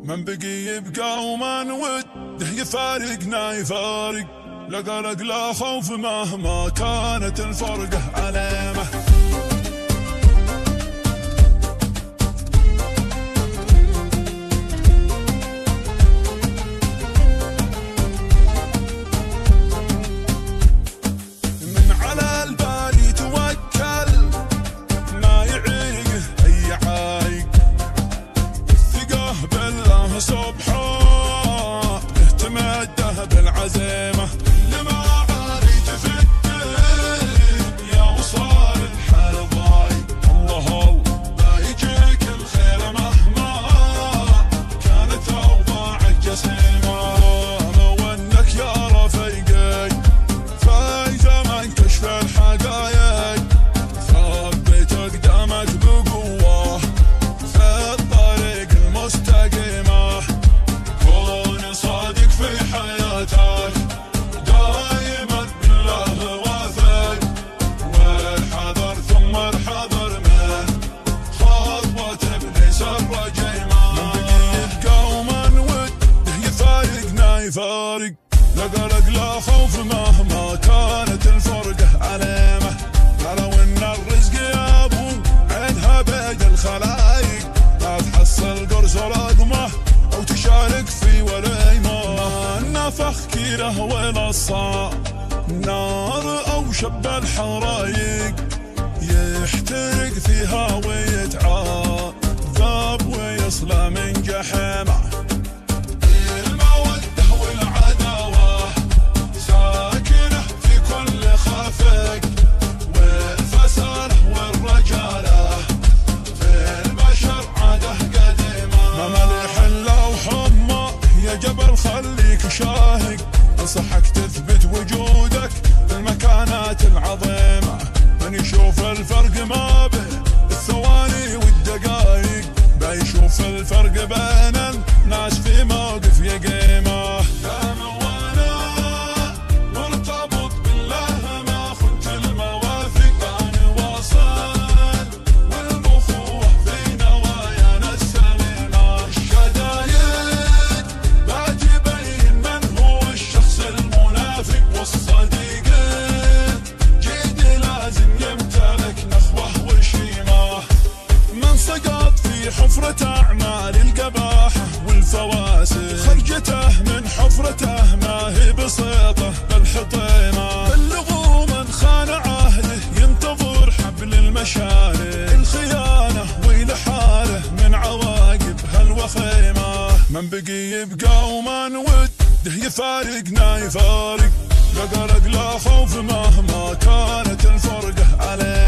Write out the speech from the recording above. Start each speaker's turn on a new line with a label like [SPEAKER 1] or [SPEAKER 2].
[SPEAKER 1] من بقي يبقى ومن وده يفارقنا يفارق، لا قلق لا خوف مهما كانت الفرقة علامة. من على البال يتوكل ما يعيقه أي عايق، الثقة بالله سبحانه اهتماده بالعزيمة. يفارق لا قلق لا خوف مهما كانت الفرقة علامة. لو ان الرزق يا ابو عينها بيد الخلايق، لا تحصل قرص رقمه او تشارك في وليمه. نفخ كيره ولا الصاع نار او شب الحرايق، يحترق فيها ويتعذب ويصلى من جحيمه. جبل خليك شاهق، انصحك تثبت وجودك في المكانات العظيمة. من يشوف الفرق ما بين الثواني والدقايق، بيشوف الفرق بين الناس في موقف يقيمه. حفرة أعمال القباحة والفواسق، خرجته من حفرته ما هي بسيطة بالحطيمة. بلغوا من خان عهده ينتظر حبل المشارق، الخيانة ويل حاله من عواقب هالوخيمة. من بقي يبقى ومن وده يفارقنا يفارق، لا قلق لا خوف مهما كانت الفرقة عليه.